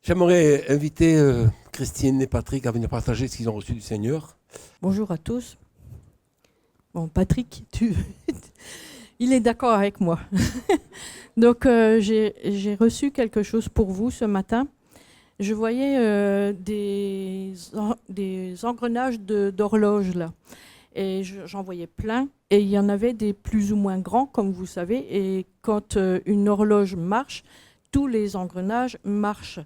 J'aimerais inviter Christine et Patrick à venir partager ce qu'ils ont reçu du Seigneur. Bonjour à tous. Bon, Patrick, il est d'accord avec moi. Donc, j'ai reçu quelque chose pour vous ce matin. Je voyais des engrenages d'horloge là. Et j'en voyais plein. Et il y en avait des plus ou moins grands, comme vous savez. Et quand une horloge marche, tous les engrenages marchent.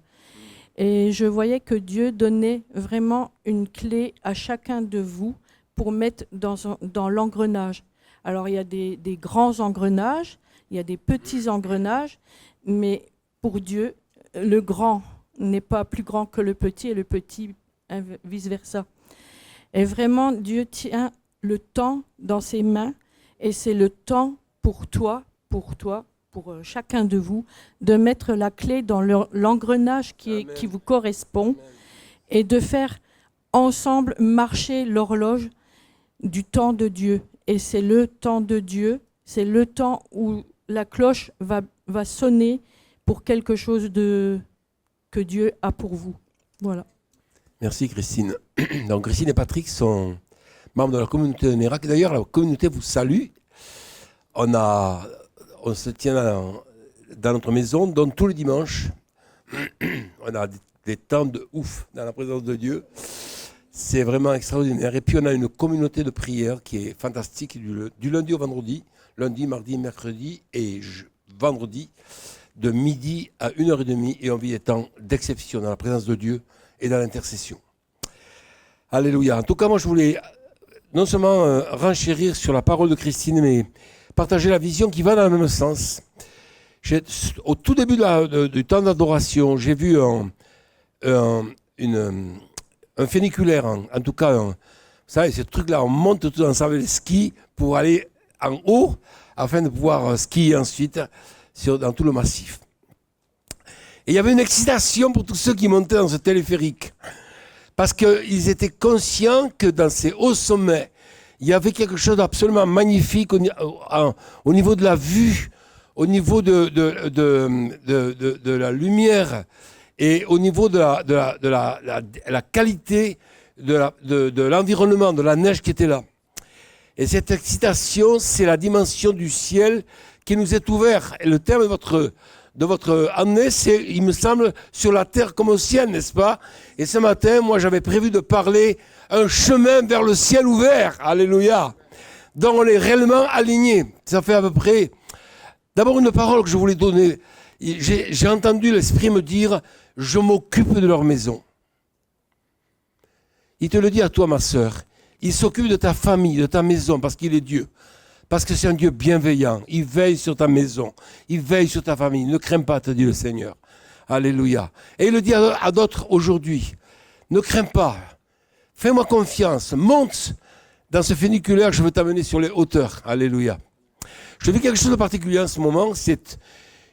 Et je voyais que Dieu donnait vraiment une clé à chacun de vous pour mettre dans l'engrenage. Alors, il y a des grands engrenages, il y a des petits engrenages, mais pour Dieu, le grand n'est pas plus grand que le petit et le petit vice-versa. Et vraiment, Dieu tient le temps dans ses mains et c'est le temps pour toi, pour chacun de vous, de mettre la clé dans l'engrenage qui vous correspond. Amen. Et de faire ensemble marcher l'horloge du temps de Dieu. Et c'est le temps de Dieu, c'est le temps où la cloche va sonner pour quelque chose que Dieu a pour vous. Voilà. Merci Christine. Donc Christine et Patrick sont membres de la communauté de Nérac. D'ailleurs, la communauté vous salue. On se tient dans notre maison, donc tous les dimanches, on a des temps de ouf dans la présence de Dieu. C'est vraiment extraordinaire. Et puis on a une communauté de prière qui est fantastique du lundi au vendredi, lundi, mardi, mercredi et vendredi, de midi à 1h30. Et on vit des temps d'exception dans la présence de Dieu et dans l'intercession. Alléluia. En tout cas, moi je voulais non seulement renchérir sur la parole de Christine, mais partager la vision qui va dans le même sens. Au tout début du temps d'adoration, j'ai vu un funiculaire, en tout cas, vous savez, ce truc-là, on monte tout ensemble les skis pour aller en haut, afin de pouvoir skier ensuite dans tout le massif. Et il y avait une excitation pour tous ceux qui montaient dans ce téléphérique, parce qu'ils étaient conscients que dans ces hauts sommets, il y avait quelque chose d'absolument magnifique au niveau de la vue, au niveau de la lumière et au niveau de la qualité de l'environnement, de la neige qui était là. Et cette excitation, c'est la dimension du ciel qui nous est ouverte. Et le thème de votre année, c'est, il me semble, sur la terre comme au ciel, n'est-ce pas? Et ce matin, moi, j'avais prévu de parler un chemin vers le ciel ouvert. Alléluia. Donc, on est réellement alignés. Ça fait à peu près... D'abord, une parole que je voulais donner. J'ai entendu l'Esprit me dire, je m'occupe de leur maison. Il te le dit à toi, ma sœur. Il s'occupe de ta famille, de ta maison, parce qu'il est Dieu. Parce que c'est un Dieu bienveillant. Il veille sur ta maison. Il veille sur ta famille. Ne crains pas, te dit le Seigneur. Alléluia. Et il le dit à d'autres aujourd'hui. Ne crains pas. Fais-moi confiance. Monte dans ce funiculaire. Je veux t'amener sur les hauteurs. Alléluia. Je vis quelque chose de particulier en ce moment. C'est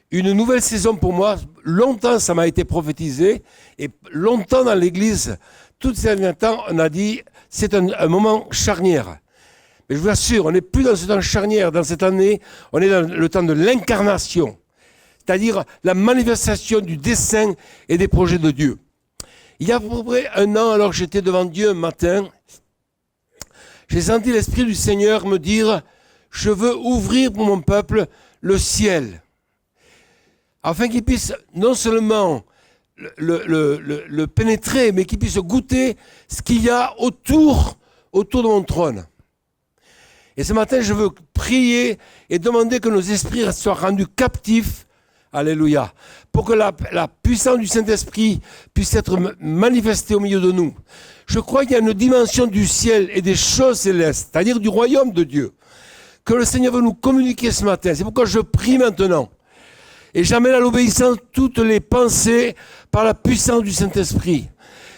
une nouvelle saison pour moi. Longtemps, ça m'a été prophétisé. Et longtemps dans l'Église, tout ces derniers temps, on a dit, c'est un moment charnière. Mais je vous assure, on n'est plus dans ce temps charnière, dans cette année, on est dans le temps de l'incarnation, c'est-à-dire la manifestation du dessein et des projets de Dieu. Il y a à peu près un an, alors que j'étais devant Dieu un matin, j'ai senti l'Esprit du Seigneur me dire, je veux ouvrir pour mon peuple le ciel, afin qu'il puisse non seulement le pénétrer, mais qu'il puisse goûter ce qu'il y a autour de mon trône. Et ce matin, je veux prier et demander que nos esprits soient rendus captifs, alléluia, pour que la puissance du Saint-Esprit puisse être manifestée au milieu de nous. Je crois qu'il y a une dimension du ciel et des choses célestes, c'est-à-dire du royaume de Dieu, que le Seigneur veut nous communiquer ce matin. C'est pourquoi je prie maintenant. Et j'amène à l'obéissance toutes les pensées par la puissance du Saint-Esprit.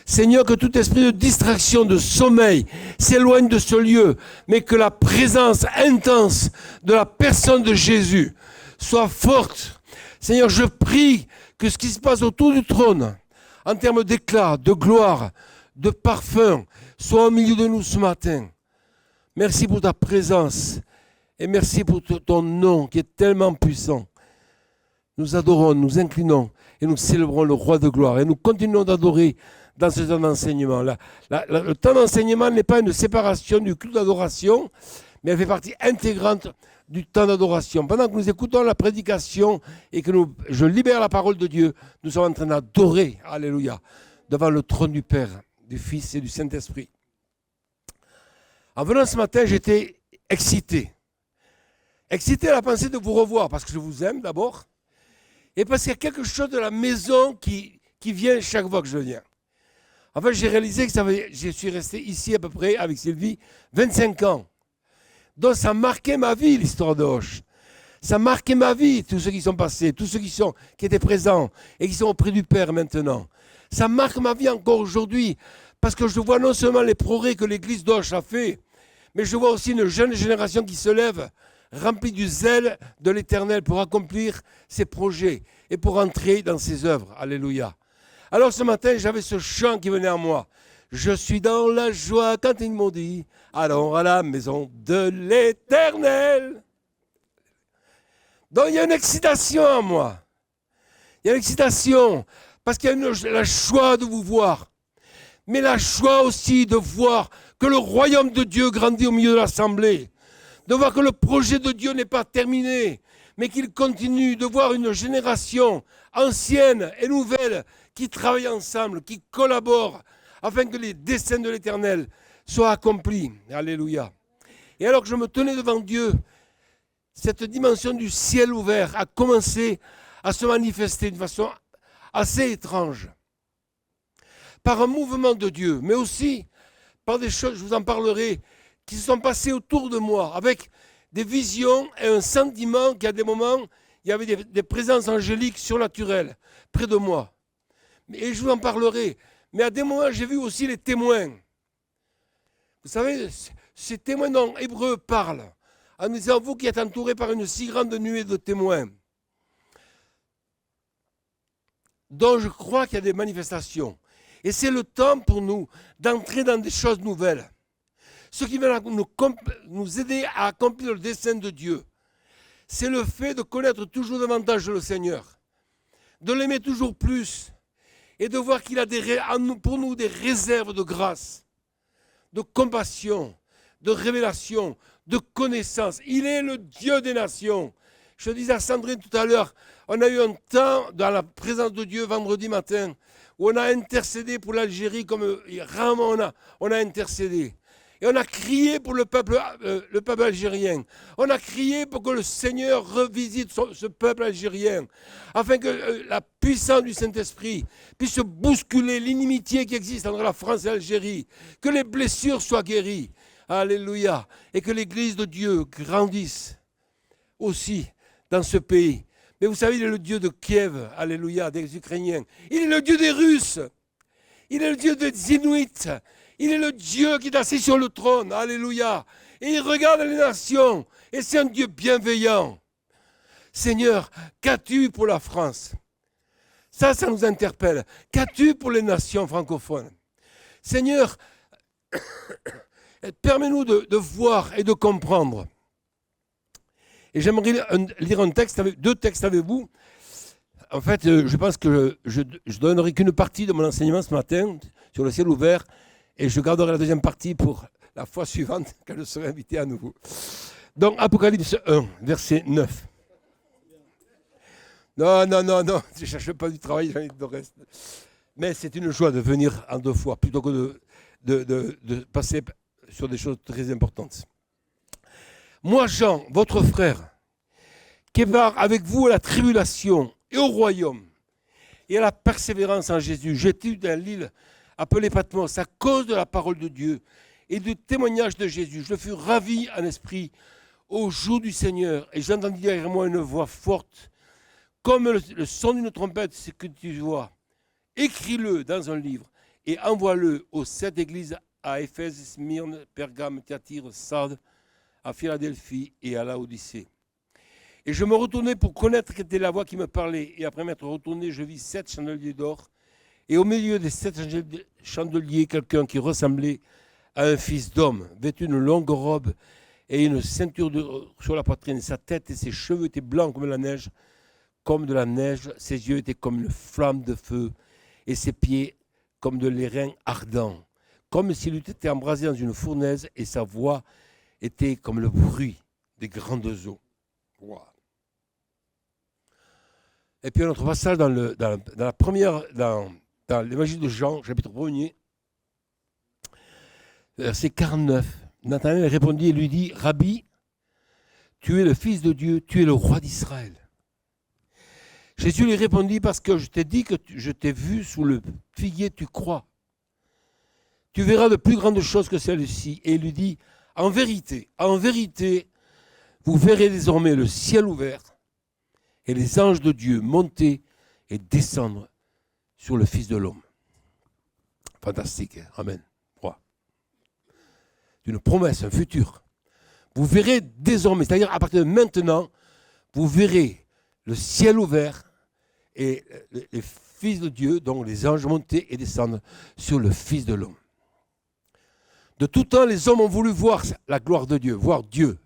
Seigneur, que tout esprit de distraction, de sommeil s'éloigne de ce lieu, mais que la présence intense de la personne de Jésus soit forte. Seigneur, je prie que ce qui se passe autour du trône, en termes d'éclat, de gloire, de parfum, soit au milieu de nous ce matin. Merci pour ta présence et merci pour ton nom qui est tellement puissant. nous adorons, nous inclinons et nous célébrons le roi de gloire. Et nous continuons d'adorer dans ce temps d'enseignement. Le temps d'enseignement n'est pas une séparation du culte d'adoration, mais elle fait partie intégrante du temps d'adoration. Pendant que nous écoutons la prédication et que je libère la parole de Dieu, nous sommes en train d'adorer, alléluia, devant le trône du Père, du Fils et du Saint-Esprit. En venant ce matin, j'étais excité. Excité à la pensée de vous revoir, parce que je vous aime d'abord, et parce qu'il y a quelque chose de la maison qui vient chaque fois que je viens. En fait, j'ai réalisé que je suis resté ici à peu près avec Sylvie 25 ans. Donc ça marquait ma vie, l'histoire de Auch. Ça marquait ma vie, tous ceux qui sont passés, tous ceux qui étaient présents et qui sont auprès du Père maintenant. Ça marque ma vie encore aujourd'hui, parce que je vois non seulement les progrès que l'église d'Auch a fait, mais je vois aussi une jeune génération qui se lève, remplie du zèle de l'Éternel pour accomplir ses projets et pour entrer dans ses œuvres. Alléluia. Alors ce matin, j'avais ce chant qui venait à moi. Je suis dans la joie quand ils m'ont dit, allons à la maison de l'Éternel. Donc il y a une excitation en moi. Il y a une excitation parce qu'il y a la joie de vous voir. Mais la joie aussi de voir que le royaume de Dieu grandit au milieu de l'assemblée. De voir que le projet de Dieu n'est pas terminé, mais qu'il continue. De voir une génération ancienne et nouvelle qui travaille ensemble, qui collabore afin que les desseins de l'Éternel soient accomplis. Alléluia. Et alors que je me tenais devant Dieu, cette dimension du ciel ouvert a commencé à se manifester d'une façon assez étrange. Par un mouvement de Dieu, mais aussi par des choses, je vous en parlerai, qui se sont passées autour de moi, avec des visions et un sentiment qu'à des moments, il y avait des présences angéliques surnaturelles près de moi. Et je vous en parlerai. Mais à des moments, j'ai vu aussi les témoins. Vous savez, ces témoins dont Hébreu parle, en nous disant, vous qui êtes entourés par une si grande nuée de témoins, dont je crois qu'il y a des manifestations. Et c'est le temps pour nous d'entrer dans des choses nouvelles. Ce qui va nous aider à accomplir le dessein de Dieu, c'est le fait de connaître toujours davantage le Seigneur, de l'aimer toujours plus, et de voir qu'il a pour nous des réserves de grâce, de compassion, de révélation, de connaissance. Il est le Dieu des nations. Je disais à Sandrine tout à l'heure, on a eu un temps dans la présence de Dieu vendredi matin, où on a intercédé pour l'Algérie comme rarement on a intercédé. Et on a crié pour le peuple algérien. On a crié pour que le Seigneur revisite ce peuple algérien, afin que la puissance du Saint-Esprit puisse bousculer l'inimitié qui existe entre la France et l'Algérie, que les blessures soient guéries. Alléluia. Et que l'Église de Dieu grandisse aussi dans ce pays. Mais vous savez, il est le Dieu de Kiev, alléluia, des Ukrainiens. Il est le Dieu des Russes. Il est le Dieu des Inuits. Il est le Dieu qui est assis sur le trône, alléluia. Et il regarde les nations. Et c'est un Dieu bienveillant. Seigneur, qu'as-tu pour la France? Ça nous interpelle. Qu'as-tu pour les nations francophones? Seigneur, permets-nous de voir et de comprendre. Et j'aimerais lire deux textes avec vous. En fait, je pense que je donnerai qu'une partie de mon enseignement ce matin sur le ciel ouvert et je garderai la deuxième partie pour la fois suivante quand je serai invité à nouveau. Donc, Apocalypse 1, verset 9. Non, je ne cherche pas du travail, j'en ai de reste. Mais c'est une joie de venir en deux fois plutôt que de passer sur des choses très importantes. Moi, Jean, votre frère, qui part avec vous à la tribulation et au royaume et à la persévérance en Jésus, j'étais dans l'île appelée Patmos à cause de la parole de Dieu et du témoignage de Jésus. Je fus ravi en esprit au jour du Seigneur et j'entendis derrière moi une voix forte, comme le son d'une trompette, c'est que tu vois. Écris-le dans un livre et envoie-le aux 7 églises à Éphèse, Smyrne, Pergame, Thyatire, Sardes, à Philadelphie et à Laodicée. Et je me retournai pour connaître quelle était la voix qui me parlait. Et après m'être retourné, je vis 7 chandeliers d'or. Et au milieu des 7 chandeliers, quelqu'un qui ressemblait à un fils d'homme, vêtu d'une longue robe et une ceinture sur la poitrine. Sa tête et ses cheveux étaient blancs comme la neige, comme de la neige, ses yeux étaient comme une flamme de feu, et ses pieds comme de l'airain ardent, comme s'il eût été embrasé dans une fournaise, et sa voix était comme le bruit des grandes eaux. Wow. Et puis un autre passage dans l'évangile de Jean, chapitre 1er, verset 49. Nathanaël répondit et lui dit, Rabbi, tu es le Fils de Dieu, tu es le roi d'Israël. Jésus lui répondit, parce que je t'ai dit que je t'ai vu sous le figuier, tu crois. Tu verras de plus grandes choses que celles-ci. Et il lui dit, en vérité, vous verrez désormais le ciel ouvert et les anges de Dieu monter et descendre sur le Fils de l'homme. Fantastique, hein? Amen. Roi. C'est une promesse, un futur. Vous verrez désormais, c'est-à-dire à partir de maintenant, vous verrez le ciel ouvert et les fils de Dieu, donc les anges monter et descendre sur le Fils de l'homme. De tout temps, les hommes ont voulu voir la gloire de Dieu, voir Dieu.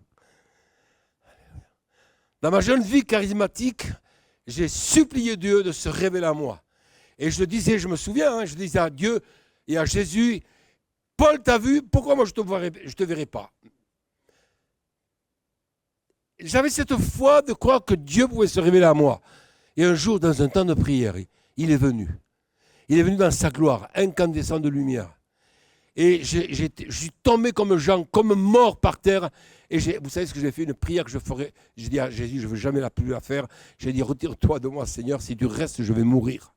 Dans ma jeune vie charismatique, j'ai supplié Dieu de se révéler à moi. Et je disais, je me souviens, je disais à Dieu et à Jésus, Paul t'a vu, pourquoi moi je ne te verrai pas? J'avais cette foi de croire que Dieu pouvait se révéler à moi. Et un jour, dans un temps de prière, il est venu. Il est venu dans sa gloire, incandescent de lumière. Et je suis tombé comme Jean, comme mort par terre. Et vous savez ce que j'ai fait, une prière que je ferai. J'ai dit à Jésus, je ne veux jamais plus la faire. J'ai dit, retire-toi de moi, Seigneur, si tu restes, je vais mourir.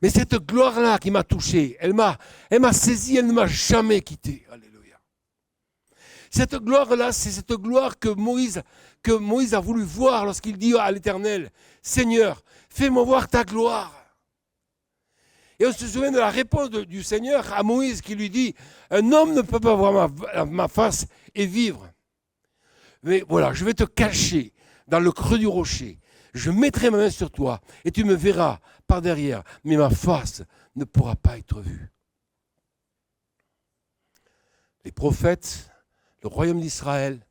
Mais cette gloire-là qui m'a touché, elle m'a saisi, elle ne m'a jamais quitté. Alléluia. Cette gloire-là, c'est cette gloire que Moïse a voulu voir lorsqu'il dit à l'Éternel, Seigneur, fais-moi voir ta gloire. Et on se souvient de la réponse du Seigneur à Moïse qui lui dit, un homme ne peut pas voir ma face et vivre. Mais voilà, je vais te cacher dans le creux du rocher. Je mettrai ma main sur toi et tu me verras par derrière, mais ma face ne pourra pas être vue. Les prophètes, le royaume d'Israël,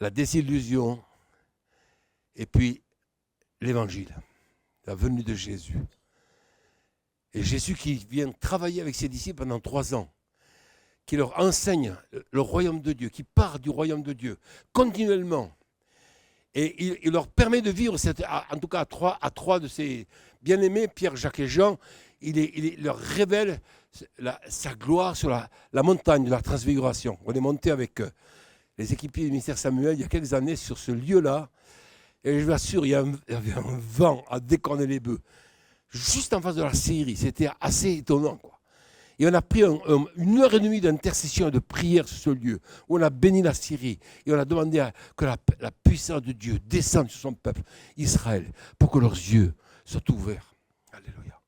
la désillusion, et puis l'évangile, la venue de Jésus. Et Jésus qui vient travailler avec ses disciples pendant 3 ans, qui leur enseigne le royaume de Dieu, qui part du royaume de Dieu continuellement. Et il leur permet de vivre, en tout cas à trois de ses bien-aimés, Pierre, Jacques et Jean, il leur révèle sa gloire sur la montagne de la transfiguration. On est monté avec les équipiers du ministère Samuel il y a quelques années sur ce lieu-là, et je vous assure, il y avait un vent à décorner les bœufs. Juste en face de la Syrie, c'était assez étonnant, quoi. Et on a pris 1h30 d'intercession et de prière sur ce lieu, où on a béni la Syrie, et on a demandé que la puissance de Dieu descende sur son peuple, Israël, pour que leurs yeux soient ouverts. Alléluia.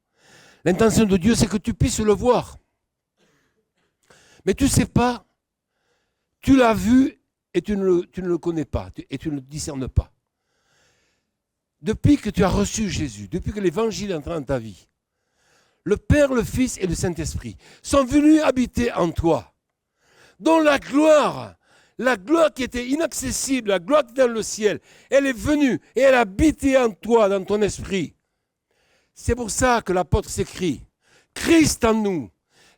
L'intention de Dieu, c'est que tu puisses le voir. Mais tu ne sais pas, tu l'as vu, et tu ne le connais pas, et tu ne le discernes pas. Depuis que tu as reçu Jésus, depuis que l'Évangile est entré dans ta vie, le Père, le Fils et le Saint-Esprit sont venus habiter en toi, dont la gloire qui était inaccessible, la gloire qui est dans le ciel, elle est venue et elle a habité en toi, dans ton esprit. C'est pour ça que l'apôtre s'écrit, Christ en nous,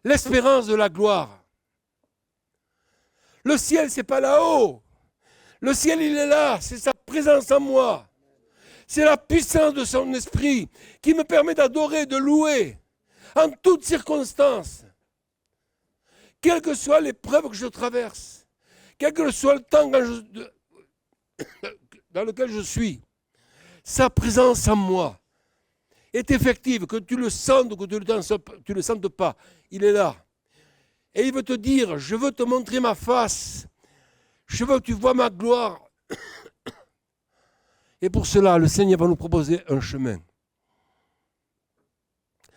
l'espérance de la gloire. Le ciel, ce n'est pas là-haut. Le ciel, il est là, c'est sa présence en moi. C'est la puissance de son esprit qui me permet d'adorer, de louer, en toutes circonstances. Quelle que soit l'épreuve que je traverse, quel que soit le temps dans lequel je suis, sa présence en moi est effective, que tu le sentes ou que tu ne le sentes pas, il est là. Et il veut te dire, je veux te montrer ma face, je veux que tu vois ma gloire. Et pour cela, le Seigneur va nous proposer un chemin.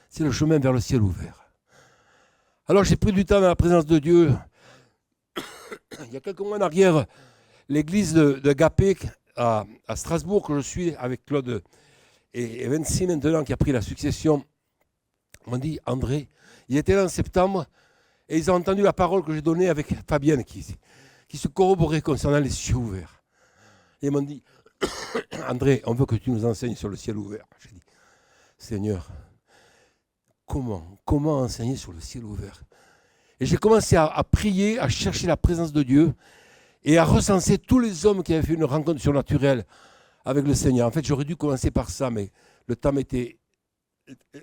C'est le chemin vers le ciel ouvert. Alors j'ai pris du temps dans la présence de Dieu. Il y a quelques mois en arrière, l'église de Gapé à Strasbourg, que je suis avec Claude et Vinci maintenant, qui a pris la succession, m'ont dit, André, ils étaient là en septembre et ils ont entendu la parole que j'ai donnée avec Fabienne qui se corroborait concernant les cieux ouverts. Et ils m'ont dit, André, on veut que tu nous enseignes sur le ciel ouvert. J'ai dit, Seigneur, comment enseigner sur le ciel ouvert? Et j'ai commencé à prier, à chercher la présence de Dieu et à recenser tous les hommes qui avaient fait une rencontre surnaturelle avec le Seigneur. En fait, j'aurais dû commencer par ça, mais le temps m'était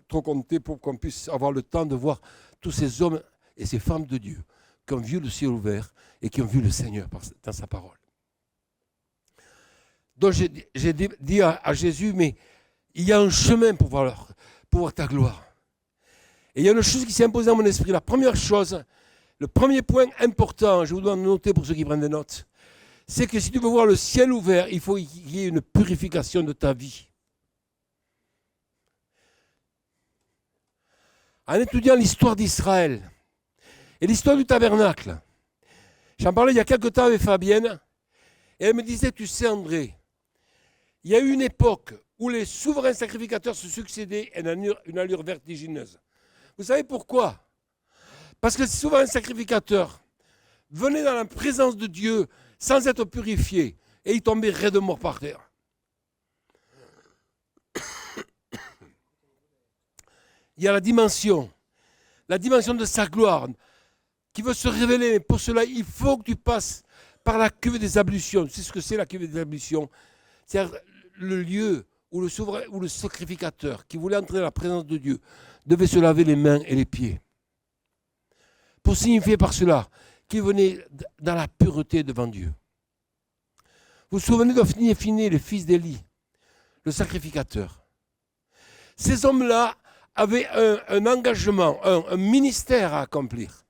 trop compté pour qu'on puisse avoir le temps de voir tous ces hommes et ces femmes de Dieu qui ont vu le ciel ouvert et qui ont vu le Seigneur dans sa parole. Donc j'ai dit à Jésus, mais il y a un chemin pour voir ta gloire. Et il y a une chose qui s'est imposée à mon esprit. La première chose, le premier point important, je vous demande de noter pour ceux qui prennent des notes, c'est que si tu veux voir le ciel ouvert, il faut qu'il y ait une purification de ta vie. En étudiant l'histoire d'Israël et l'histoire du tabernacle, j'en parlais il y a quelque temps avec Fabienne, et elle me disait, tu sais André, il y a eu une époque où les souverains sacrificateurs se succédaient à une allure vertigineuse. Vous savez pourquoi? Parce que ces souverains sacrificateurs venaient dans la présence de Dieu sans être purifiés et ils tombaient raides morts par terre. Il y a la dimension de sa gloire qui veut se révéler. Mais pour cela, il faut que tu passes par la cuve des ablutions. Tu sais ce que c'est la cuve des ablutions? C'est-à-dire le lieu où le souverain ou le sacrificateur qui voulait entrer dans la présence de Dieu devait se laver les mains et les pieds. Pour signifier par cela qu'il venait dans la pureté devant Dieu. Vous vous souvenez d'Ophni et Phiné, les fils d'Élie, le sacrificateur. Ces hommes-là avaient un engagement, un ministère à accomplir.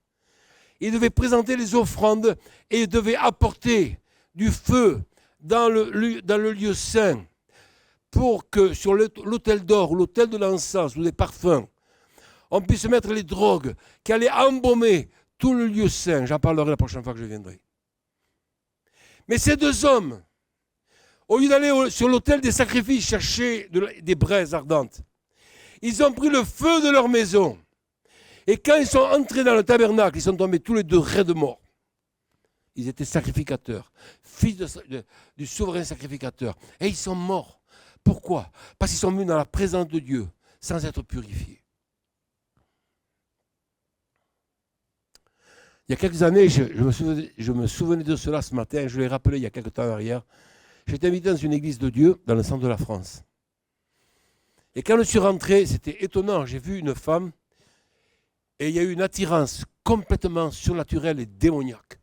Ils devaient présenter les offrandes et ils devaient apporter du feu dans le lieu saint pour que sur l'autel d'or ou l'autel de l'encens ou des parfums, on puisse mettre les drogues qui allaient embaumer tout le lieu saint. J'en parlerai la prochaine fois que je viendrai. Mais ces deux hommes, au lieu d'aller sur l'autel des sacrifices chercher des braises ardentes, ils ont pris le feu de leur maison. Et quand ils sont entrés dans le tabernacle, ils sont tombés tous les deux raides morts. Ils étaient sacrificateurs, fils du souverain sacrificateur. Et ils sont morts. Pourquoi? Parce qu'ils sont venus dans la présence de Dieu sans être purifiés. Il y a quelques années, je me souvenais de cela ce matin, je l'ai rappelé il y a quelques temps en arrière. J'étais invité dans une église de Dieu dans le centre de la France. Et quand je suis rentré, c'était étonnant, j'ai vu une femme et il y a eu une attirance complètement surnaturelle et démoniaque.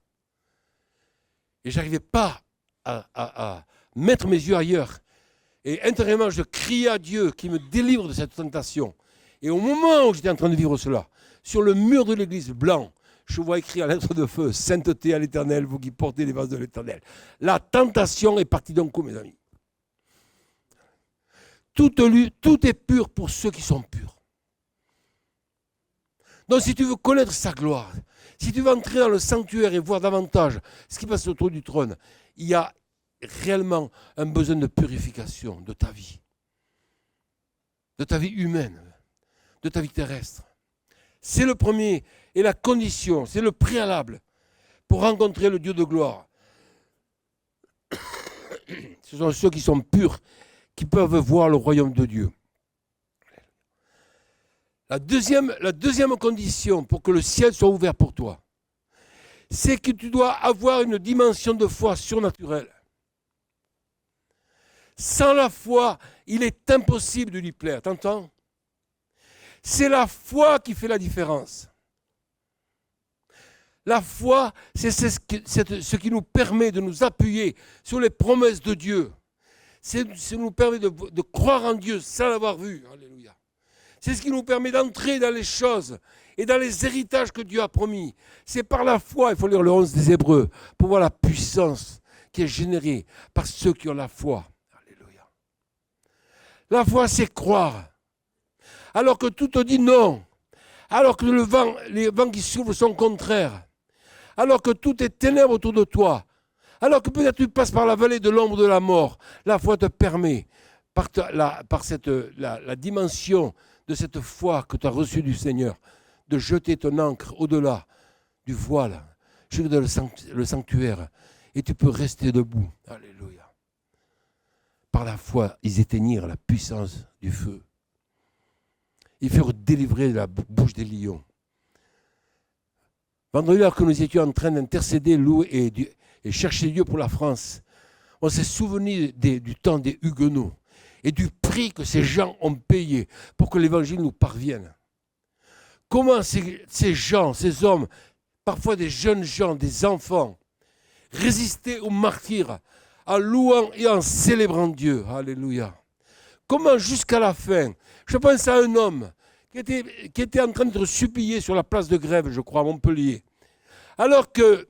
Et je n'arrivais pas à mettre mes yeux ailleurs. Et intérieurement, je criais à Dieu qui me délivre de cette tentation. Et au moment où j'étais en train de vivre cela, sur le mur de l'église blanc, je vois écrit en lettres de feu, sainteté à l'Éternel, vous qui portez les vases de l'Éternel. La tentation est partie d'un coup, mes amis. Tout est pur pour ceux qui sont purs. Donc si tu veux connaître sa gloire, si tu veux entrer dans le sanctuaire et voir davantage ce qui passe autour du trône, il y a réellement un besoin de purification de ta vie humaine, de ta vie terrestre. C'est le premier et la condition, c'est le préalable pour rencontrer le Dieu de gloire. Ce sont ceux qui sont purs qui peuvent voir le royaume de Dieu. La deuxième condition pour que le ciel soit ouvert pour toi, c'est que tu dois avoir une dimension de foi surnaturelle. Sans la foi, il est impossible de lui plaire. T'entends? C'est la foi qui fait la différence. La foi, c'est ce qui nous permet de nous appuyer sur les promesses de Dieu. C'est ce qui nous permet de croire en Dieu sans l'avoir vu. Alléluia. C'est ce qui nous permet d'entrer dans les choses et dans les héritages que Dieu a promis. C'est par la foi, il faut lire le 11 des Hébreux, pour voir la puissance qui est générée par ceux qui ont la foi. Alléluia. La foi, c'est croire. Alors que tout te dit non. Alors que les vents qui soufflent sont contraires. Alors que tout est ténèbres autour de toi. Alors que peut-être tu passes par la vallée de l'ombre de la mort. La foi te permet, par la dimension de cette foi que tu as reçue du Seigneur, de jeter ton ancre au-delà du voile, jusque dans le sanctuaire, et tu peux rester debout. Alléluia. par la foi, ils éteignirent la puissance du feu. Ils furent délivrés de la bouche des lions. Vendredi, alors que nous étions en train d'intercéder, louer et chercher Dieu pour la France, on s'est souvenu du temps des Huguenots et du prix que ces gens ont payé pour que l'évangile nous parvienne. Comment ces gens, ces hommes, parfois des jeunes gens, des enfants, résistaient au martyre en louant et en célébrant Dieu. Alléluia. Comment jusqu'à la fin, je pense à un homme qui était en train d'être supplié sur la place de Grève, je crois, à Montpellier, alors que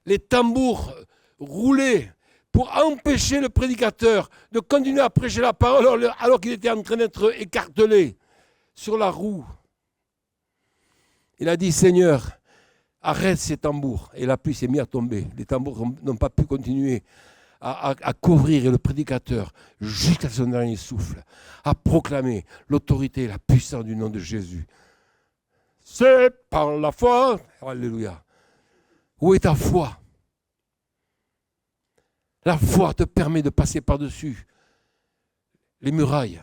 les tambours roulaient pour empêcher le prédicateur de continuer à prêcher la parole alors qu'il était en train d'être écartelé sur la roue. Il a dit, Seigneur, arrête ces tambours. Et la pluie s'est mise à tomber. Les tambours n'ont pas pu continuer à couvrir le prédicateur jusqu'à son dernier souffle, à proclamer l'autorité et la puissance du nom de Jésus. C'est par la foi. Alléluia. Où est ta foi? La foi te permet de passer par-dessus les murailles.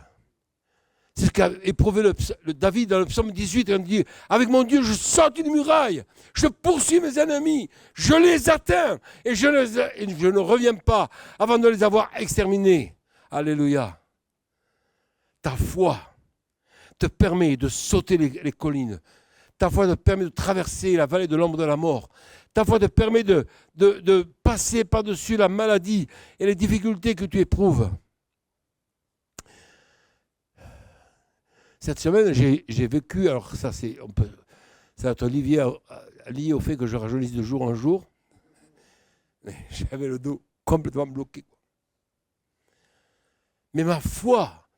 C'est ce qu'a éprouvé le David dans le psaume 18. Il dit, avec mon Dieu, je saute une muraille, je poursuis mes ennemis, je les atteins et je ne reviens pas avant de les avoir exterminés. Alléluia. Ta foi te permet de sauter les collines. Ta foi te permet de traverser la vallée de l'ombre de la mort. Ta foi te permet de passer par-dessus la maladie et les difficultés que tu éprouves. Cette semaine, j'ai vécu, alors ça va être lié au fait que je rajeunisse de jour en jour. Mais j'avais le dos complètement bloqué. Mais ma foi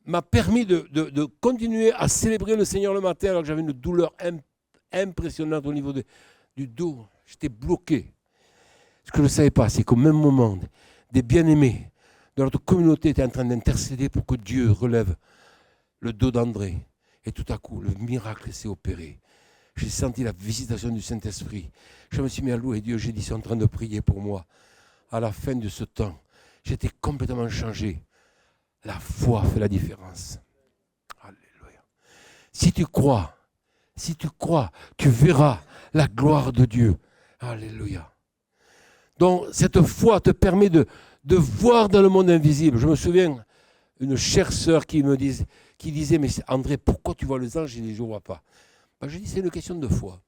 m'a permis de continuer à célébrer le Seigneur le matin alors que j'avais une douleur impressionnante au niveau du dos. J'étais bloqué. Ce que je ne savais pas, c'est qu'au même moment, des bien-aimés de notre communauté étaient en train d'intercéder pour que Dieu relève le dos d'André. Et tout à coup, le miracle s'est opéré. J'ai senti la visitation du Saint-Esprit. Je me suis mis à louer Dieu. J'ai dit, ils sont en train de prier pour moi. À la fin de ce temps, j'étais complètement changé. La foi fait la différence. Alléluia. Si tu crois, tu verras la gloire de Dieu. Alléluia. Donc, cette foi te permet de voir dans le monde invisible. Je me souviens, une chère sœur qui disait, mais André, pourquoi tu vois les anges? Je dis, je ne vois pas. Ben, je dis, c'est une question de foi.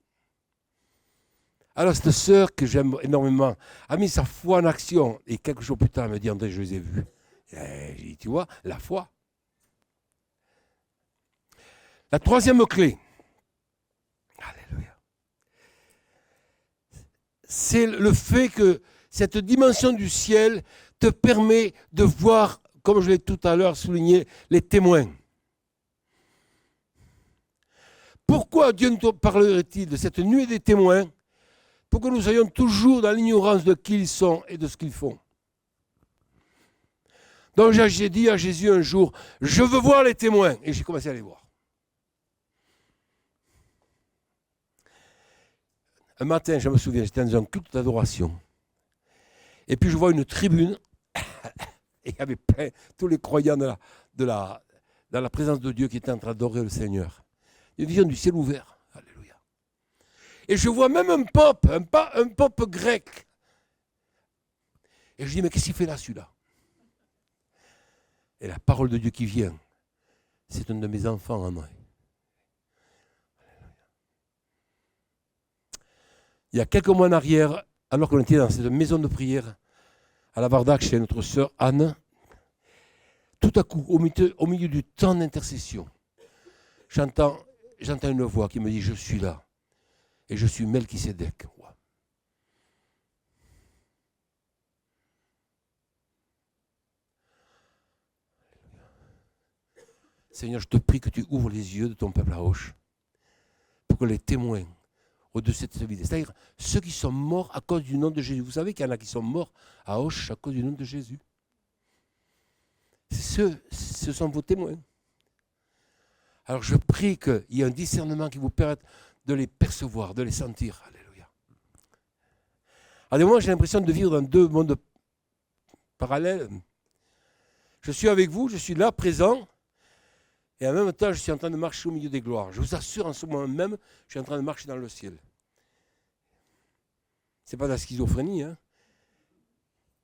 Alors, cette sœur que j'aime énormément a mis sa foi en action. Et quelques jours plus tard, elle me dit, André, je les ai vus. J'ai dit, tu vois, la foi. La troisième clé, alléluia, c'est le fait que cette dimension du ciel te permet de voir, comme je l'ai tout à l'heure souligné, les témoins. Pourquoi Dieu nous parlerait-il de cette nuée des témoins? Pour que nous soyons toujours dans l'ignorance de qui ils sont et de ce qu'ils font. Donc j'ai dit à Jésus un jour, je veux voir les témoins. Et j'ai commencé à les voir. Un matin, je me souviens, j'étais dans un culte d'adoration. Et puis je vois une tribune. Et il y avait plein, tous les croyants dans la présence de Dieu qui étaient en train d'adorer le Seigneur. Une vision du ciel ouvert. Alléluia. Et je vois même un pop grec. Et je dis, mais qu'est-ce qu'il fait là, celui-là? Et la parole de Dieu qui vient, c'est un de mes enfants, André. Il y a quelques mois en arrière, alors qu'on était dans cette maison de prière, à la Vardac, chez notre sœur Anne, tout à coup, au milieu du temps d'intercession, j'entends une voix qui me dit, je suis là, et je suis Melchisédek. Seigneur, je te prie que tu ouvres les yeux de ton peuple à Auch, pour que les témoins au-dessus de cette vie, c'est-à-dire ceux qui sont morts à cause du nom de Jésus. Vous savez qu'il y en a qui sont morts à Auch à cause du nom de Jésus. Ce sont vos témoins. Alors je prie qu'il y ait un discernement qui vous permette de les percevoir, de les sentir. Alléluia. À des moments, j'ai l'impression de vivre dans deux mondes parallèle. Je suis avec vous, je suis là, présent, et en même temps, je suis en train de marcher au milieu des gloires. Je vous assure, en ce moment même, je suis en train de marcher dans le ciel. Ce n'est pas de la schizophrénie, hein.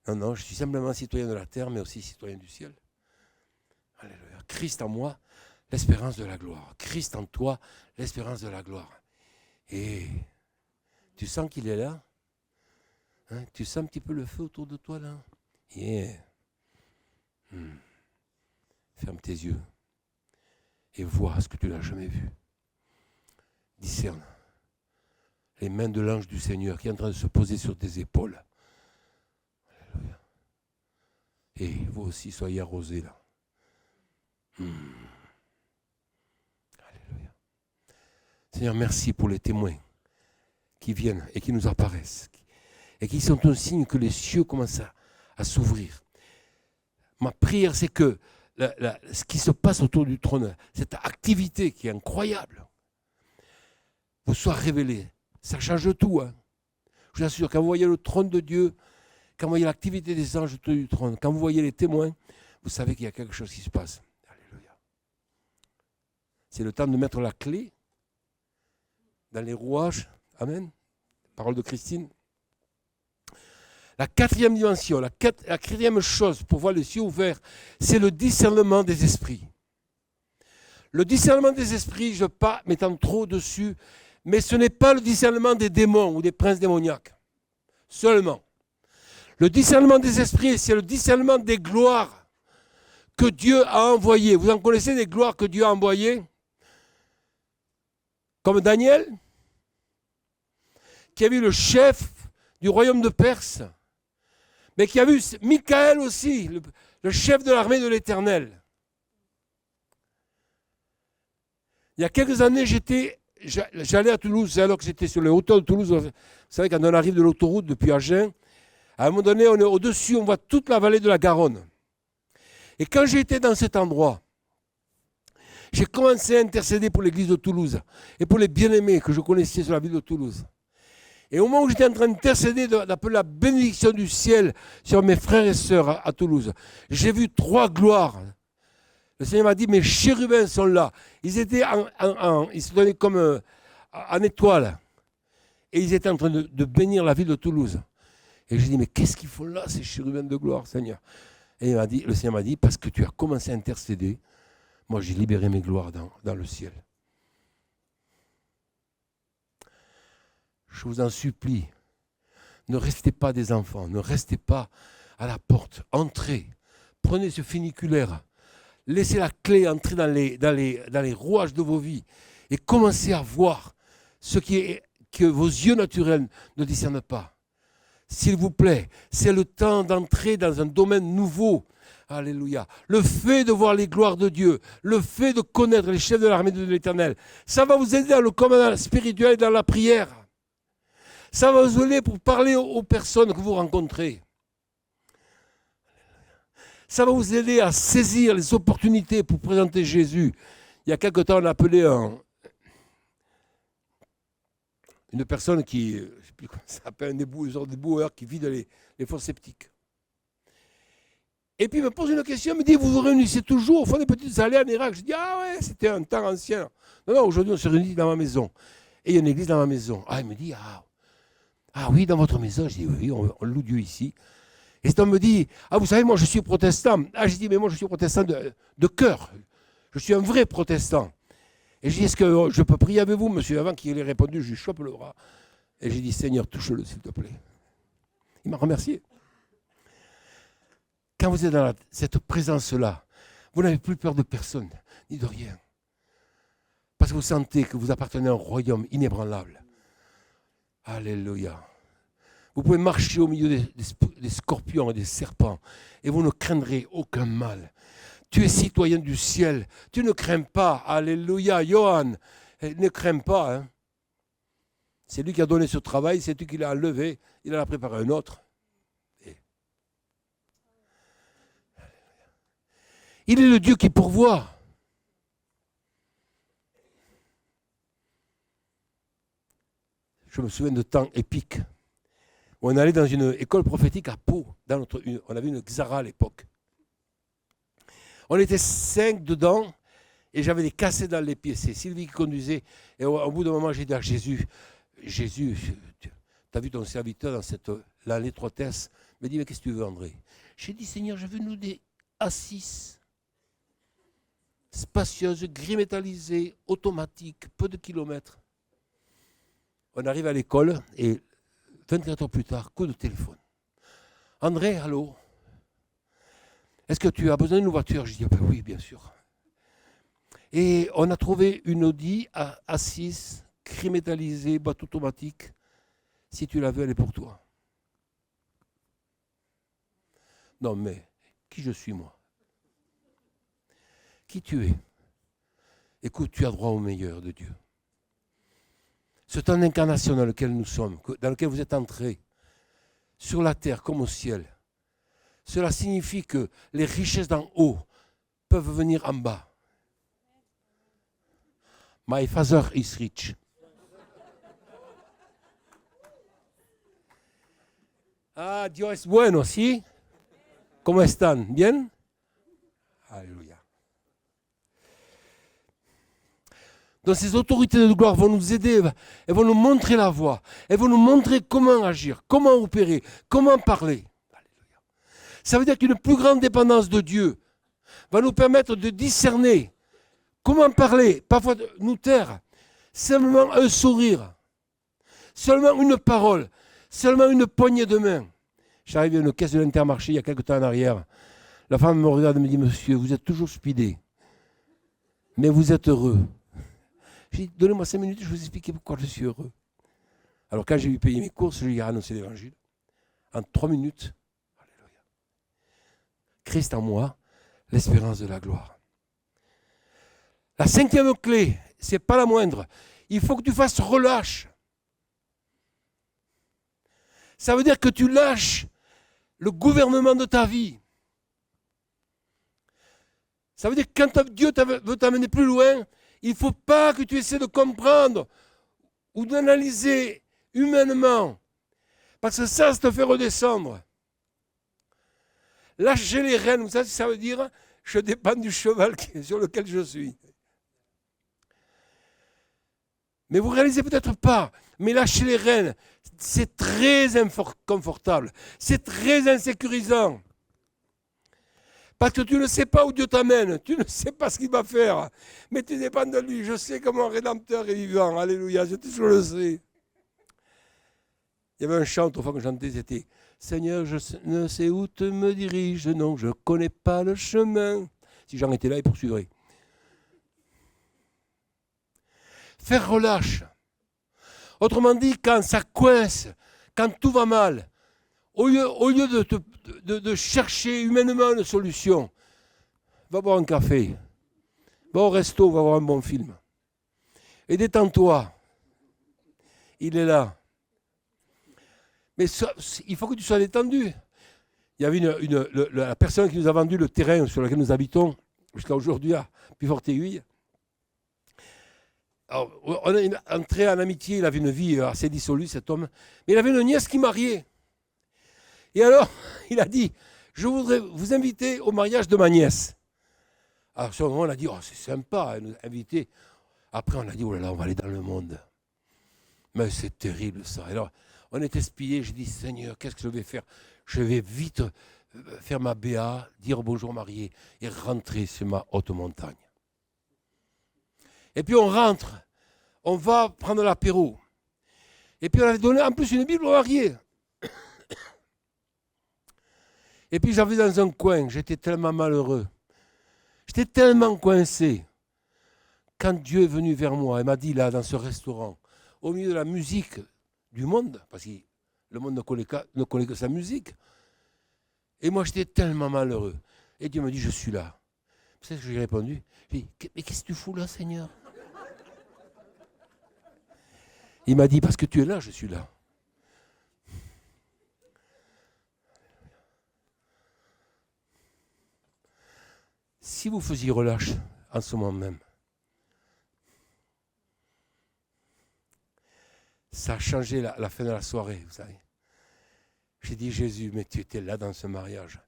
Non, je suis simplement citoyen de la terre, mais aussi citoyen du ciel. Alléluia. Christ en moi, l'espérance de la gloire. Christ en toi, l'espérance de la gloire. Et tu sens qu'il est là, hein? Tu sens un petit peu le feu autour de toi, là. Yeah. Ferme tes yeux et vois ce que tu n'as jamais vu. Discerne les mains de l'ange du Seigneur qui est en train de se poser sur tes épaules. Alléluia. Et vous aussi, soyez arrosés là. Alléluia. Seigneur, merci pour les témoins qui viennent et qui nous apparaissent et qui sont un signe que les cieux commencent à s'ouvrir. Ma prière, c'est que ce qui se passe autour du trône, cette activité qui est incroyable, vous soit révélée. Ça change tout. Hein. Je vous assure, quand vous voyez le trône de Dieu, quand vous voyez l'activité des anges autour du trône, quand vous voyez les témoins, vous savez qu'il y a quelque chose qui se passe. Alléluia. C'est le temps de mettre la clé dans les rouages. Amen. Parole de Christine. La quatrième dimension, la quatrième chose pour voir les cieux ouverts, c'est le discernement des esprits. Le discernement des esprits, je ne veux pas m'étendre trop dessus, mais ce n'est pas le discernement des démons ou des princes démoniaques. Seulement. Le discernement des esprits, c'est le discernement des gloires que Dieu a envoyées. Vous en connaissez des gloires que Dieu a envoyées? Comme Daniel, qui a vu le chef du royaume de Perse, mais qui a vu Michael aussi, le chef de l'armée de l'Éternel. Il y a quelques années, j'allais à Toulouse, alors que j'étais sur les hauteurs de Toulouse. Vous savez, quand on arrive de l'autoroute depuis Agen, à un moment donné, on est au-dessus, on voit toute la vallée de la Garonne. Et quand j'étais dans cet endroit, j'ai commencé à intercéder pour l'église de Toulouse et pour les bien-aimés que je connaissais sur la ville de Toulouse. Et au moment où j'étais en train d'intercéder, d'appeler la bénédiction du ciel sur mes frères et sœurs à Toulouse, j'ai vu 3 gloires. Le Seigneur m'a dit, mes chérubins sont là. Ils étaient ils se donnaient comme en étoile. Et ils étaient en train de bénir la ville de Toulouse. Et j'ai dit, mais qu'est-ce qu'ils font là, ces chérubins de gloire, Seigneur? Et le Seigneur m'a dit, parce que tu as commencé à intercéder, moi j'ai libéré mes gloires dans le ciel. Je vous en supplie, ne restez pas des enfants, ne restez pas à la porte, entrez, prenez ce funiculaire, laissez la clé entrer dans les rouages de vos vies et commencez à voir ce que vos yeux naturels ne discernent pas. S'il vous plaît, c'est le temps d'entrer dans un domaine nouveau. Alléluia. Le fait de voir les gloires de Dieu, le fait de connaître les chefs de l'armée de l'Éternel, ça va vous aider dans le commandement spirituel et dans la prière. Ça va vous aider pour parler aux personnes que vous rencontrez. Ça va vous aider à saisir les opportunités pour présenter Jésus. Il y a quelque temps, on a appelé une personne qui, je ne sais plus comment ça s'appelle, un déboueur qui vide les fosses septiques. Et puis il me pose une question, il me dit, vous vous réunissez toujours au fond des petites allées en Irak? Je dis, ah ouais, c'était un temps ancien. Non, aujourd'hui on se réunit dans ma maison. Et il y a une église dans ma maison. Ah, il me dit, ah oui, dans votre maison? Je dis, oui, on loue Dieu ici. Et cet homme me dit, ah vous savez, moi je suis protestant. Ah, je dis, mais moi je suis protestant de cœur. Je suis un vrai protestant. Et je dis, est-ce que je peux prier avec vous, monsieur? Avant qu'il ait répondu, je lui chope le bras. Et j'ai dit, Seigneur, touche-le, s'il te plaît. Il m'a remercié. Quand vous êtes dans cette présence-là, vous n'avez plus peur de personne, ni de rien. Parce que vous sentez que vous appartenez à un royaume inébranlable. Alléluia. Vous pouvez marcher au milieu des scorpions et des serpents et vous ne craindrez aucun mal. Tu es citoyen du ciel. Tu ne crains pas. Alléluia. Johan, ne crains pas. Hein. C'est lui qui a donné ce travail, c'est lui qui l'a enlevé. Il en a préparé un autre. Il est le Dieu qui pourvoit. Je me souviens de temps épiques On allait dans une école prophétique à Pau. On avait une Xara à l'époque. On était 5 dedans et j'avais des cassés dans les pieds. C'est Sylvie qui conduisait. Et au bout d'un moment, j'ai dit à Jésus, tu as vu ton serviteur dans l'étroitesse. Il m'a dit, mais qu'est-ce que tu veux, André? J'ai dit, Seigneur, je veux nous des A6, spacieuses, gris métallisées, automatiques, peu de kilomètres. On arrive à l'école et 24 heures plus tard, coup de téléphone. André, allô? Est-ce que tu as besoin d'une voiture? Je dis, ben oui, bien sûr. Et on a trouvé une Audi A6, gris métallisée, boîte automatique. Si tu la veux, elle est pour toi. Non, mais qui je suis, moi? Qui tu es? Écoute, tu as droit au meilleur de Dieu. Ce temps d'incarnation dans lequel nous sommes, dans lequel vous êtes entrés, sur la terre comme au ciel, cela signifie que les richesses d'en haut peuvent venir en bas. My father is rich. Ah, Dios es bueno, ¿sí? ¿Cómo están? ¿Bien? Alléluia. Donc ces autorités de gloire vont nous aider, elles vont nous montrer la voie, elles vont nous montrer comment agir, comment opérer, comment parler. Alléluia. Ça veut dire qu'une plus grande dépendance de Dieu va nous permettre de discerner comment parler, parfois nous taire, simplement un sourire, seulement une parole, seulement une poignée de main. J'arrive à une caisse de l'Intermarché il y a quelque temps en arrière. La femme me regarde et me dit, monsieur, vous êtes toujours speedé, mais vous êtes heureux. J'ai dit, donnez-moi 5 minutes, je vais vous expliquer pourquoi je suis heureux. Alors quand j'ai eu payé mes courses, je lui ai annoncé l'évangile. En 3 minutes, alléluia. Christ en moi, l'espérance de la gloire. La 5e clé, ce n'est pas la moindre. Il faut que tu fasses relâche. Ça veut dire que tu lâches le gouvernement de ta vie. Ça veut dire que quand Dieu veut t'amener plus loin, il ne faut pas que tu essaies de comprendre ou d'analyser humainement. Parce que ça te fait redescendre. Lâcher les rênes, vous savez ce que ça veut dire? Je dépends du cheval sur lequel je suis. Mais vous ne réalisez peut-être pas, mais lâcher les rênes, c'est très inconfortable, c'est très insécurisant. Parce que tu ne sais pas où Dieu t'amène, tu ne sais pas ce qu'il va faire, mais tu dépends de lui. Je sais que mon Rédempteur est vivant, alléluia, je le sais. Il y avait un chant autrefois que j'entendais, c'était « Seigneur, je ne sais où tu me diriges, non, je ne connais pas le chemin. » Si Jean était là, il poursuivrait. Faire relâche. Autrement dit, quand ça coince, quand tout va mal, au lieu de chercher humainement une solution, va boire un café, va au resto, va voir un bon film. Et détends-toi. Il est là. Mais il faut que tu sois détendu. Il y avait la personne qui nous a vendu le terrain sur lequel nous habitons, jusqu'à aujourd'hui, à Puyfort-Aiguille. Alors, on est entré en amitié, il avait une vie assez dissolue, cet homme. Mais il avait une nièce qui mariait. Et alors, il a dit, je voudrais vous inviter au mariage de ma nièce. Alors, sur le moment, on a dit, oh, c'est sympa, nous inviter. Après, on a dit, oh là là, on va aller dans le monde. Mais c'est terrible, ça. Alors, on était espiés, j'ai dit, Seigneur, qu'est-ce que je vais faire? Je vais vite faire ma BA, dire bonjour marié, et rentrer sur ma haute montagne. Et puis on rentre, on va prendre l'apéro. Et puis on avait donné en plus une Bible aux mariés. Et puis j'avais dans un coin, j'étais tellement malheureux. J'étais tellement coincé. Quand Dieu est venu vers moi et m'a dit là, dans ce restaurant, au milieu de la musique du monde, parce que le monde ne connaît que sa musique, et moi j'étais tellement malheureux. Et Dieu m'a dit, je suis là. Vous savez ce que j'ai répondu? J'ai dit, mais qu'est-ce que tu fous là, Seigneur? Il m'a dit, parce que tu es là, je suis là. Si vous faisiez relâche en ce moment même, ça a changé la fin de la soirée, vous savez. J'ai dit, Jésus, mais tu étais là dans ce mariage.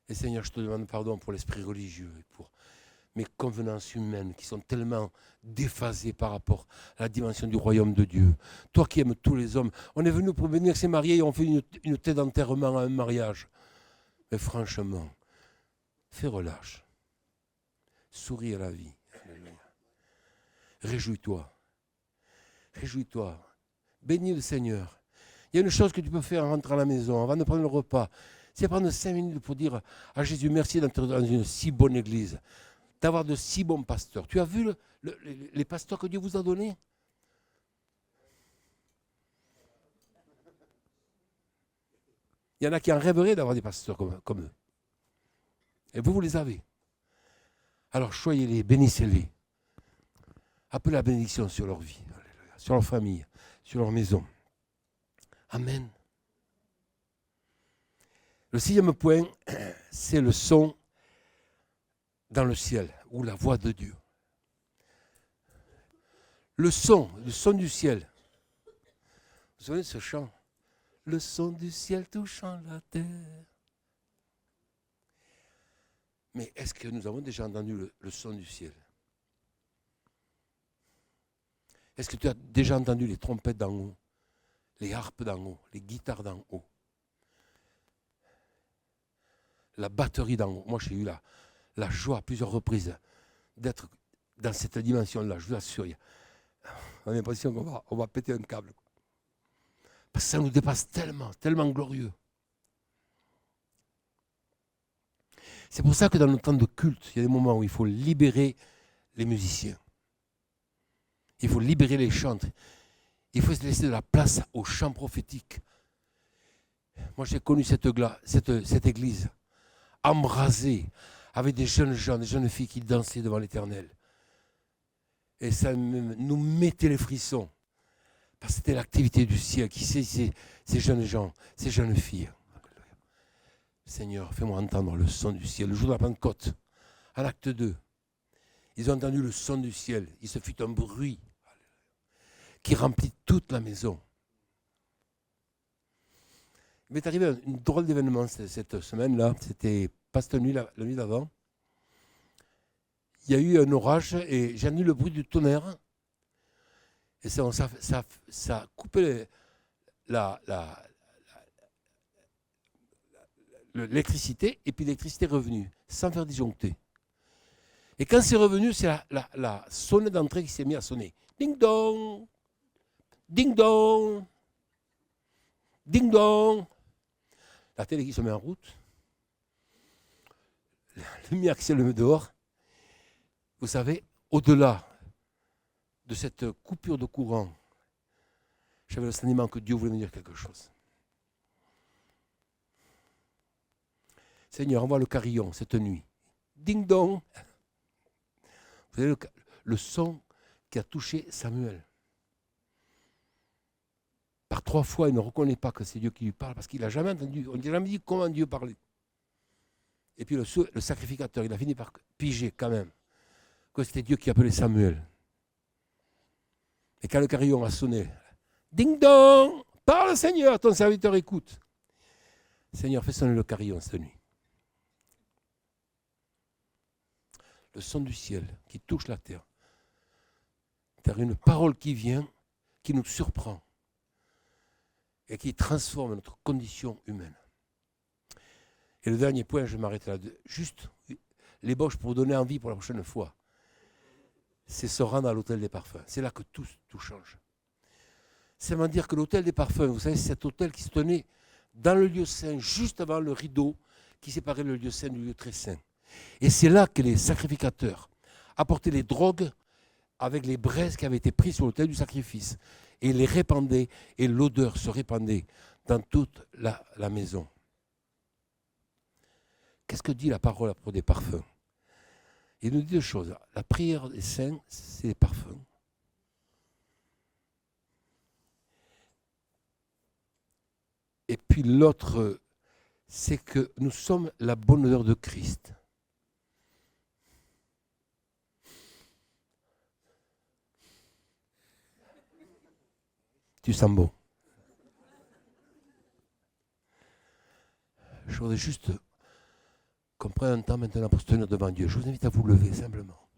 Et Seigneur, je te demande pardon pour l'esprit religieux et pour mes convenances humaines qui sont tellement déphasées par rapport à la dimension du royaume de Dieu. Toi qui aimes tous les hommes, on est venu pour venir se marier et on fait une tête d'enterrement à un mariage. Mais franchement, fais relâche. Souris à la vie. Alléluia. Réjouis-toi. Réjouis-toi. Bénis le Seigneur. Il y a une chose que tu peux faire en rentrant à la maison, avant de prendre le repas. C'est prendre 5 minutes pour dire à Jésus merci d'être dans une si bonne église, d'avoir de si bons pasteurs. Tu as vu les pasteurs que Dieu vous a donnés? Il y en a qui en rêveraient d'avoir des pasteurs comme eux. Et vous les avez. Alors choyez-les, bénissez-les. Appelez la bénédiction sur leur vie, sur leur famille, sur leur maison. Amen. Le 6e point, c'est le son dans le ciel, ou la voix de Dieu. Le son du ciel. Vous vous souvenez de ce chant? Le son du ciel touchant la terre. Mais est-ce que nous avons déjà entendu le son du ciel? Est-ce que tu as déjà entendu les trompettes d'en haut, les harpes d'en haut, les guitares d'en haut, la batterie d'en haut? Moi, j'ai eu la joie à plusieurs reprises d'être dans cette dimension-là. Je vous assure, on a l'impression qu'on va péter un câble. Parce que ça nous dépasse tellement, tellement glorieux. C'est pour ça que dans le temps de culte, il y a des moments où il faut libérer les musiciens. Il faut libérer les chantres. Il faut se laisser de la place au chant prophétique. Moi, j'ai connu cette église embrasée avec des jeunes gens, des jeunes filles qui dansaient devant l'Éternel. Et ça nous mettait les frissons. Parce que c'était l'activité du ciel qui saisissait ces jeunes gens, ces jeunes filles. Seigneur, fais-moi entendre le son du ciel. Le jour de la Pentecôte, à l'acte 2, ils ont entendu le son du ciel. Il se fit un bruit qui remplit toute la maison. Il m'est arrivé une drôle d'événement cette semaine-là. C'était pas cette nuit, la nuit d'avant. Il y a eu un orage et j'ai entendu le bruit du tonnerre. Et ça a coupé l'électricité, et puis l'électricité est revenue, sans faire disjoncter. Et quand c'est revenu, c'est la sonnette d'entrée qui s'est mise à sonner. Ding dong, ding dong, ding dong. La télé qui se met en route. La lumière qui s'allume dehors. Vous savez, au-delà de cette coupure de courant, j'avais le sentiment que Dieu voulait me dire quelque chose. Seigneur, envoie le carillon cette nuit. Ding dong. Vous savez, le son qui a touché Samuel. Par 3 fois, il ne reconnaît pas que c'est Dieu qui lui parle parce qu'il n'a jamais entendu. On n'a jamais dit comment Dieu parlait. Et puis le sacrificateur, il a fini par piger quand même que c'était Dieu qui appelait Samuel. Et quand le carillon a sonné, ding dong, parle Seigneur, ton serviteur écoute. Seigneur, fais sonner le carillon cette nuit. Le son du ciel qui touche la terre. C'est une parole qui vient, qui nous surprend et qui transforme notre condition humaine. Et le dernier point, je m'arrête là. Juste l'ébauche pour vous donner envie pour la prochaine fois. C'est se rendre à l'hôtel des parfums. C'est là que tout change. C'est à dire que l'hôtel des parfums, vous savez, c'est cet hôtel qui se tenait dans le lieu saint, juste avant le rideau qui séparait le lieu saint du lieu très saint. Et c'est là que les sacrificateurs apportaient les drogues avec les braises qui avaient été prises sur l'autel du sacrifice et les répandaient, et l'odeur se répandait dans toute la maison. Qu'est-ce que dit la parole à propos des parfums? Il nous dit 2 choses. La prière des saints, c'est les parfums. Et puis l'autre, c'est que nous sommes la bonne odeur de Christ. Tu sens bon. Je voudrais juste qu'on prenne un temps maintenant pour se tenir devant Dieu. Je vous invite à vous lever simplement.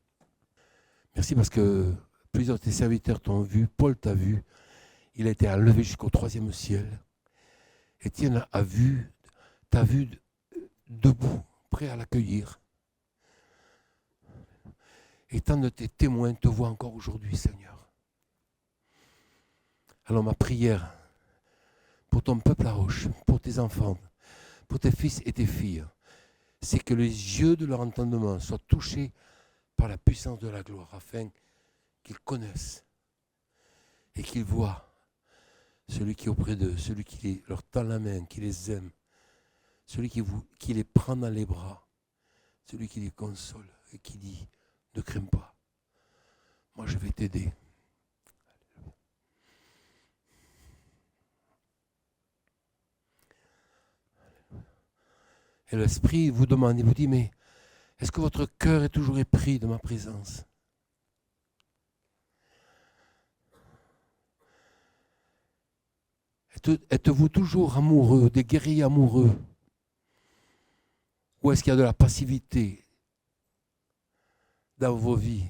Merci parce que plusieurs de tes serviteurs t'ont vu, Paul t'a vu, il a été enlevé jusqu'au 3e ciel. Étienne t'a vu debout, prêt à l'accueillir. Et tant de tes témoins te voient encore aujourd'hui, Seigneur. Alors ma prière pour ton peuple à Auch, pour tes enfants, pour tes fils et tes filles, c'est que les yeux de leur entendement soient touchés par la puissance de la gloire, afin qu'ils connaissent et qu'ils voient celui qui est auprès d'eux, celui qui leur tend la main, qui les aime, celui qui les prend dans les bras, celui qui les console et qui dit « Ne crains pas, moi je vais t'aider ». Et l'Esprit vous demande, il vous dit, mais est-ce que votre cœur est toujours épris de ma présence? Êtes-vous toujours amoureux, des guerriers amoureux? Ou est-ce qu'il y a de la passivité dans vos vies?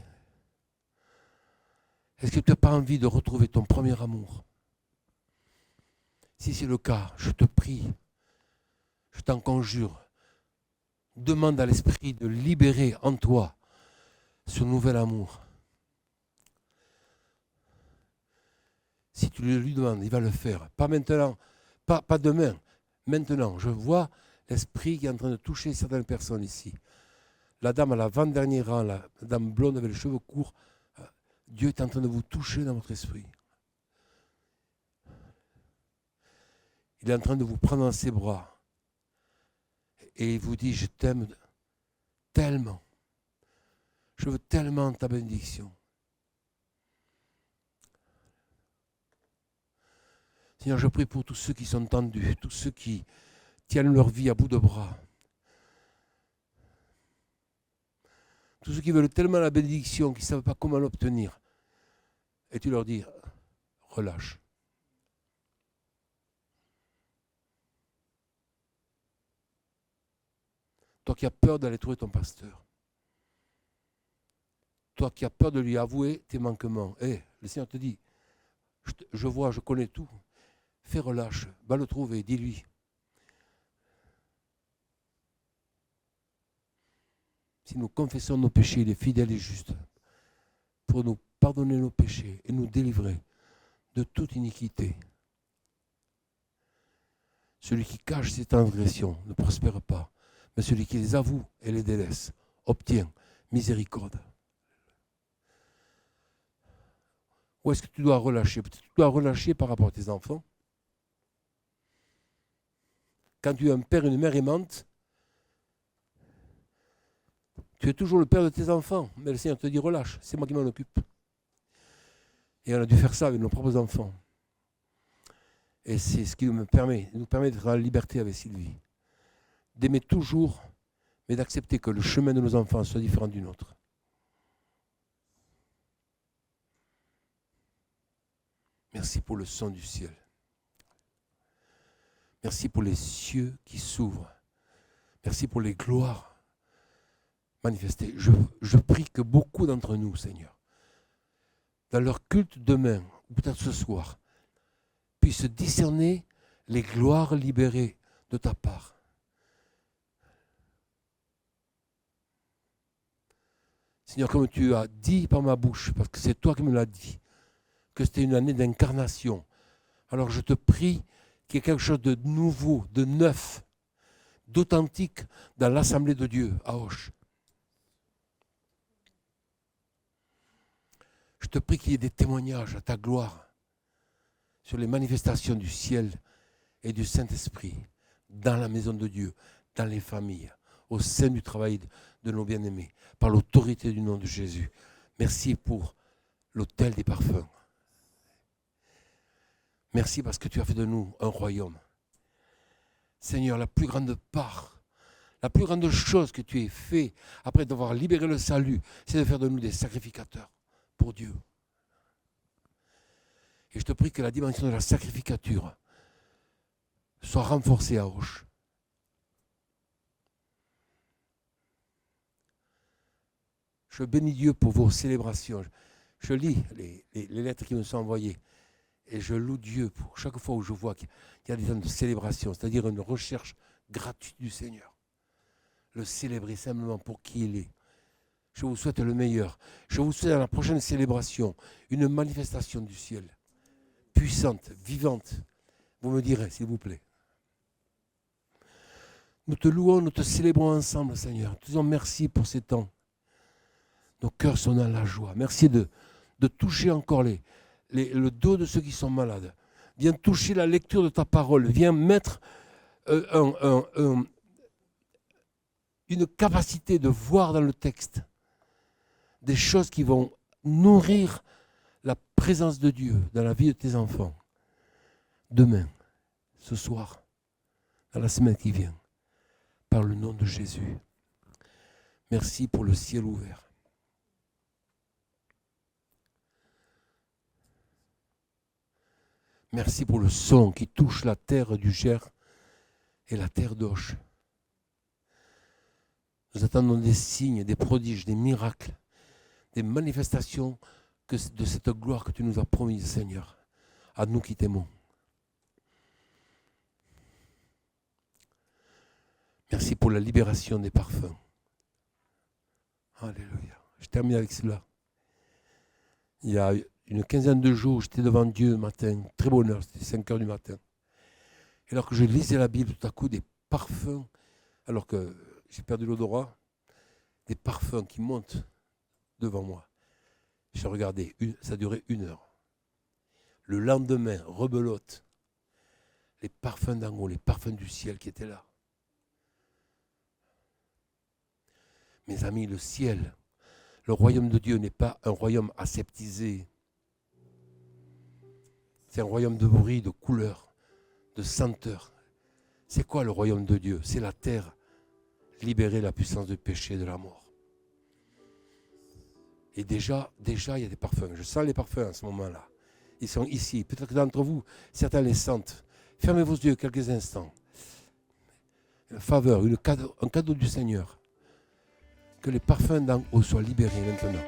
Est-ce que tu n'as pas envie de retrouver ton premier amour? Si c'est le cas, je te prie, je t'en conjure, demande à l'Esprit de libérer en toi ce nouvel amour. Si tu le lui demandes, il va le faire. Pas maintenant, pas demain, maintenant. Je vois l'Esprit qui est en train de toucher certaines personnes ici. La dame à l'avant-dernier rang, la dame blonde avec les cheveux courts, Dieu est en train de vous toucher dans votre esprit. Il est en train de vous prendre dans ses bras. Et il vous dit, je t'aime tellement. Je veux tellement ta bénédiction. Seigneur, je prie pour tous ceux qui sont tendus, tous ceux qui tiennent leur vie à bout de bras. Tous ceux qui veulent tellement la bénédiction qu'ils ne savent pas comment l'obtenir. Et tu leur dis, relâche. Toi qui as peur d'aller trouver ton pasteur. Toi qui as peur de lui avouer tes manquements. Le Seigneur te dit, je vois, je connais tout. Fais relâche, va le trouver, dis-lui. Si nous confessons nos péchés, il est fidèle et juste pour nous pardonner nos péchés et nous délivrer de toute iniquité. Celui qui cache ses transgressions ne prospère pas, mais celui qui les avoue et les délaisse obtient miséricorde. Où est-ce que tu dois relâcher? Peut-être que tu dois relâcher par rapport à tes enfants. Quand tu es un père et une mère aimante, tu es toujours le père de tes enfants, mais le Seigneur te dit relâche, c'est moi qui m'en occupe. Et on a dû faire ça avec nos propres enfants. Et c'est ce qui nous permet d'être en liberté avec Sylvie. D'aimer toujours, mais d'accepter que le chemin de nos enfants soit différent du nôtre. Merci pour le son du ciel. Merci pour les cieux qui s'ouvrent. Merci pour les gloires manifestées. Je prie que beaucoup d'entre nous, Seigneur, dans leur culte demain, ou peut-être ce soir, puissent discerner les gloires libérées de ta part. Seigneur, comme tu as dit par ma bouche, parce que c'est toi qui me l'as dit, que c'était une année d'incarnation. Alors je te prie qu'il y ait quelque chose de nouveau, de neuf, d'authentique dans l'Assemblée de Dieu à Auch. Je te prie qu'il y ait des témoignages à ta gloire sur les manifestations du ciel et du Saint-Esprit dans la maison de Dieu, dans les familles, au sein du travail de nos bien-aimés, par l'autorité du nom de Jésus. Merci pour l'autel des parfums. Merci parce que tu as fait de nous un royaume. Seigneur, la plus grande part, la plus grande chose que tu aies fait après d'avoir libéré le salut, c'est de faire de nous des sacrificateurs pour Dieu. Et je te prie que la dimension de la sacrificature soit renforcée à Auch. Je bénis Dieu pour vos célébrations. Je lis les lettres qui me sont envoyées. Et je loue Dieu pour chaque fois où je vois qu'il y a des temps de célébration, c'est-à-dire une recherche gratuite du Seigneur. Le célébrer simplement pour qui il est. Je vous souhaite le meilleur. Je vous souhaite à la prochaine célébration une manifestation du ciel. Puissante, vivante. Vous me direz, s'il vous plaît. Nous te louons, nous te célébrons ensemble, Seigneur. Nous te disons merci pour ces temps. Nos cœurs sont dans la joie. Merci de toucher encore le dos de ceux qui sont malades. Viens toucher la lecture de ta parole. Viens mettre une capacité de voir dans le texte des choses qui vont nourrir la présence de Dieu dans la vie de tes enfants. Demain, ce soir, dans la semaine qui vient, par le nom de Jésus. Merci pour le ciel ouvert. Merci pour le son qui touche la terre du Gers et la terre d'Auch. Nous attendons des signes, des prodiges, des miracles, des manifestations de cette gloire que tu nous as promise, Seigneur, à nous qui t'aimons. Merci pour la libération des parfums. Alléluia. Je termine avec cela. Il y a une quinzaine de jours, j'étais devant Dieu le matin, très bonne heure, c'était 5 heures du matin. Et alors que je lisais la Bible, tout à coup, des parfums, alors que j'ai perdu l'odorat, des parfums qui montent devant moi. Je regardais, ça durait 1 heure. Le lendemain, rebelote, les parfums d'en haut, les parfums du ciel qui étaient là. Mes amis, le ciel, le royaume de Dieu n'est pas un royaume aseptisé. C'est un royaume de bruit, de couleurs, de senteurs. C'est quoi le royaume de Dieu? C'est la terre libérée de la puissance du péché et de la mort. Et déjà, il y a des parfums. Je sens les parfums en ce moment-là. Ils sont ici. Peut-être que d'entre vous, certains les sentent. Fermez vos yeux quelques instants. Une faveur, un cadeau du Seigneur. Que les parfums d'en haut soient libérés maintenant.